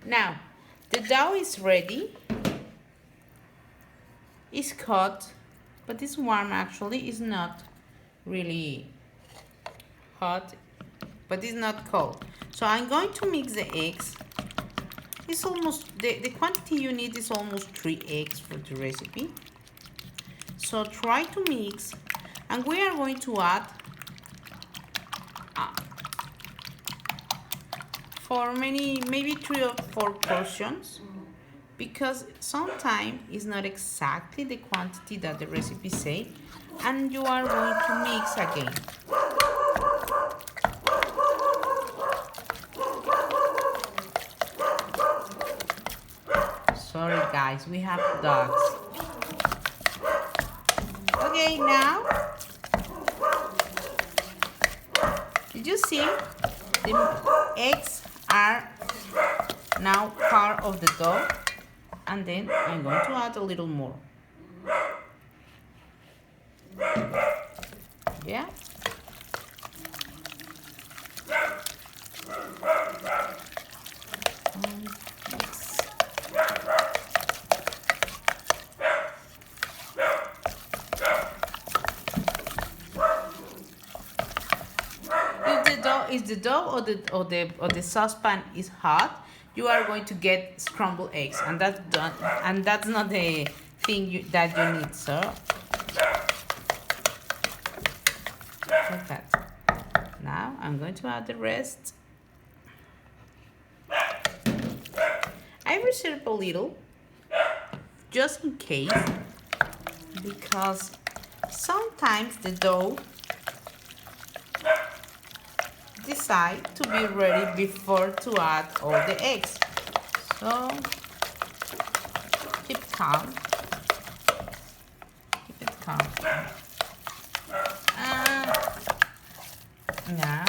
Now, the dough is ready. It's hot, but it's warm actually. It's not really hot, but it's not cold. So I'm going to mix the eggs. It's almost, the quantity you need is almost 3 eggs for the recipe. So try to mix, and we are going to add for maybe 3 or 4 portions, because sometimes it's not exactly the quantity that the recipe say, and you are going to mix again. Sorry guys, we have dogs. Okay, now, did you see? The eggs are now part of the dough, and then I'm going to add a little more. Yeah? Mix. If the dough or the saucepan is hot, you are going to get scrambled eggs, and that's not the thing that you need. So like that. Now I'm going to add the rest. I reserve a little just in case, because sometimes the dough decide to be ready before to add all the eggs. So keep calm. Keep it calm. Now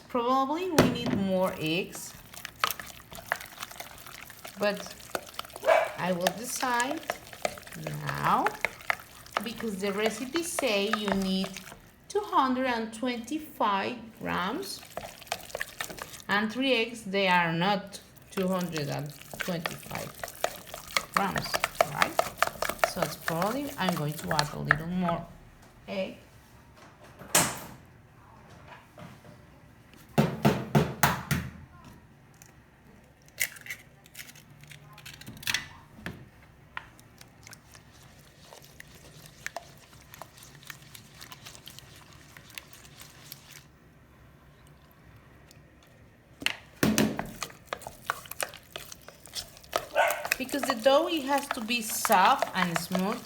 probably we need more eggs, but I will decide now, because the recipe say you need 225 grams, and 3 eggs, they are not 225 grams, right? So it's probably I'm going to add a little more egg. Because the dough, it has to be soft and smooth,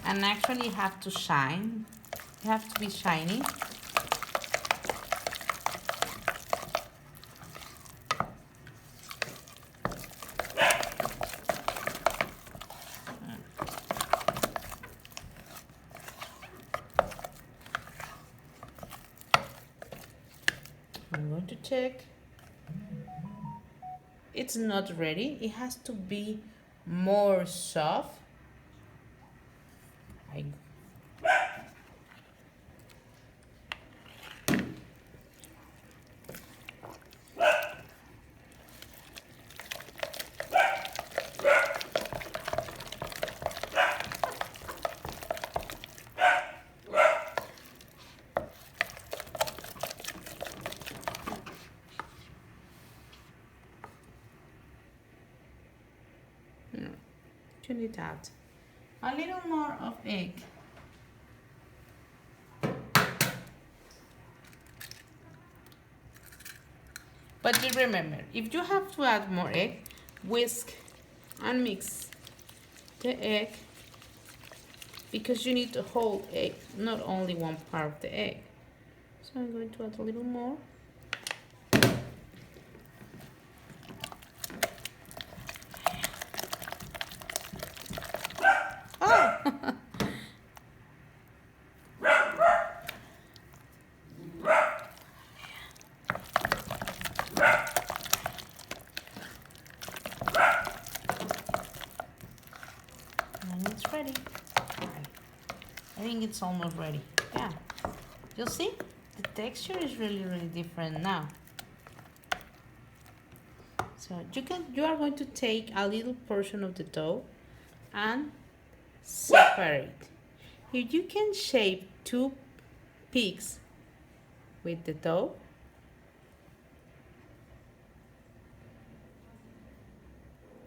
and actually have to shine. You have to be shiny. I'm going to check. It's not ready. It has to be more soft. You need that. A little more of egg. But you remember, if you have to add more egg, whisk and mix the egg, because you need the whole egg, not only one part of the egg. So I'm going to add a little more. And it's ready. I think it's almost ready. Yeah. You'll see? The texture is really, really different now. So you are going to take a little portion of the dough and separate. If you can shape 2 peaks with the dough,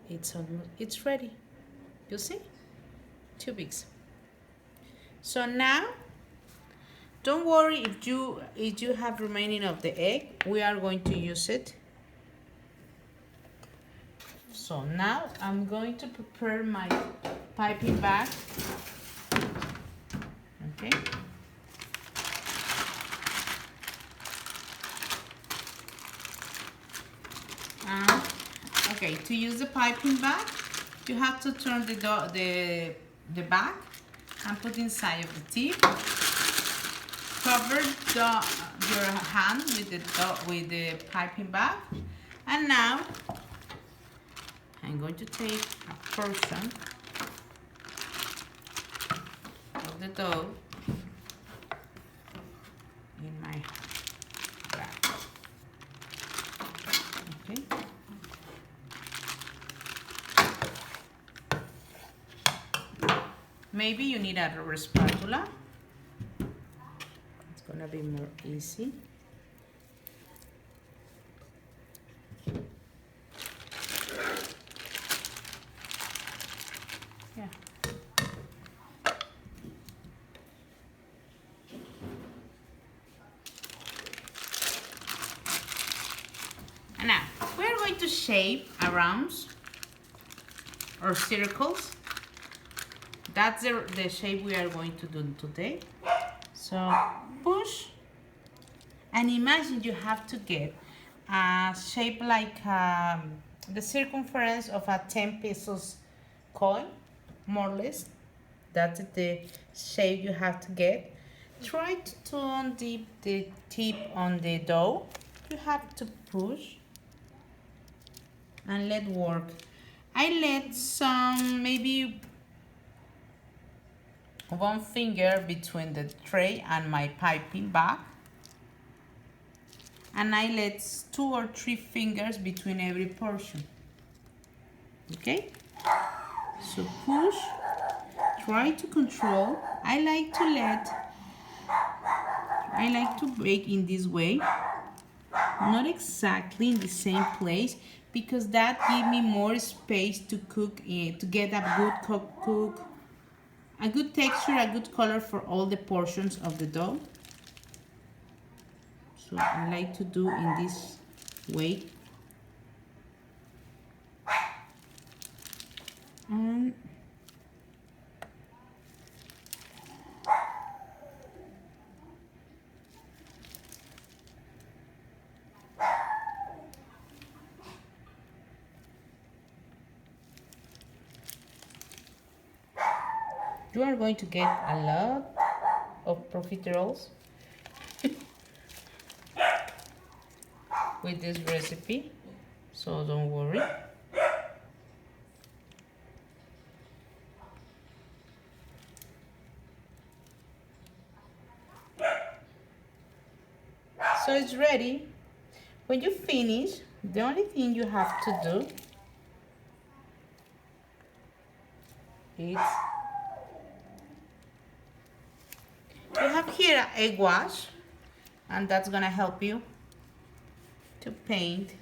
it's ready. You see? 2 peaks. So now, don't worry if you have remaining of the egg. We are going to use it. So now I'm going to prepare my piping bag. Okay. Okay, to use the piping bag, you have to turn the bag and put inside of the tip. Cover your hand with the piping bag, and now I'm going to take a portion of the dough in my bag. Okay. Maybe you need a rubber spatula. It's gonna be more easy. Yeah. And now we're going to shape rounds or circles. That's the shape we are going to do today. So push, and imagine you have to get a shape like the circumference of a 10 pesos coin, more or less. That's the shape you have to get. Try to turn the tip on the dough. You have to push and let work. I let some, maybe 1 finger between the tray and my piping bag, and I let 2 or 3 fingers between every portion. Okay, so push, try to control. I like to bake in this way, not exactly in the same place, because that gives me more space to cook, to get a good a good texture, a good color for all the portions of the dough. So I like to do in this way. And you are going to get a lot of profiteroles with this recipe, so don't worry. So it's ready. When you finish, the only thing you have to do is you have here an egg wash, and that's gonna help you to paint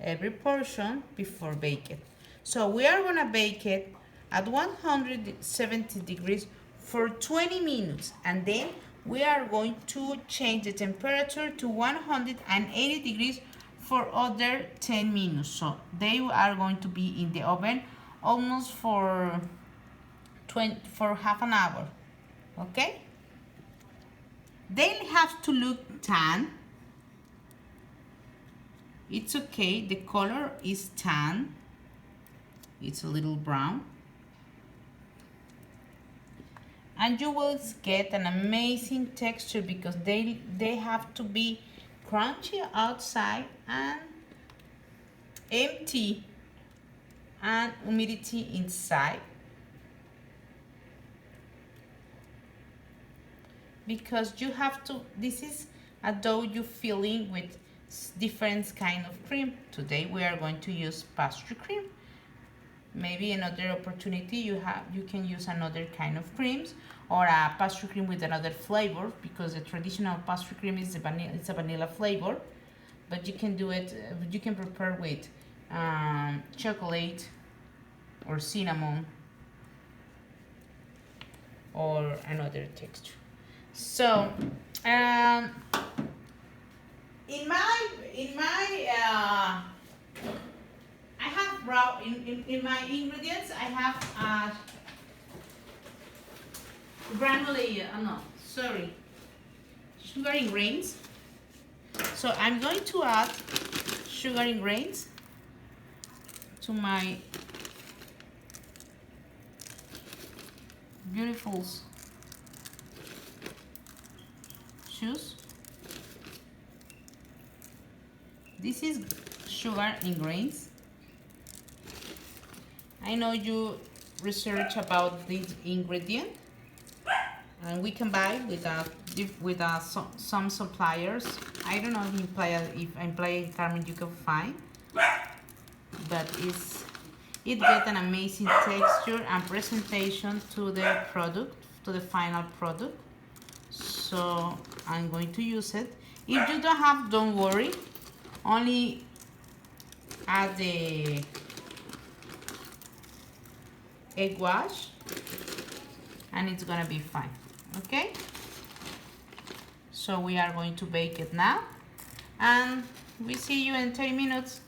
every portion before bake it. So we are gonna bake it at 170 degrees for 20 minutes, and then we are going to change the temperature to 180 degrees for other 10 minutes. So they are going to be in the oven almost for half an hour. Okay, they have to look tan. It's okay, the color is tan, it's a little brown. and you will get an amazing texture because they have to be crunchy outside and empty and humidity inside, because you have to, this is a dough you filling with different kind of cream. Today we are going to use pastry cream. Maybe another opportunity you can use another kind of creams, or a pastry cream with another flavor, because the traditional pastry cream is it's a vanilla flavor, but you can do it, you can prepare with chocolate or cinnamon or another texture. So in my I have raw in my ingredients. I have granulated. No, sorry, sugar in grains. So I'm going to add sugar in grains to my beautiful shoes. This is sugar in grains. I know you research about this ingredient, and we can buy with some suppliers. I don't know if in Playa Carmen you can find, but it gets an amazing texture and presentation to the product, to the final product. So I'm going to use it. If you don't have, don't worry. Only add the egg wash and it's gonna be fine. Okay, so we are going to bake it now, and we see you in 30 minutes.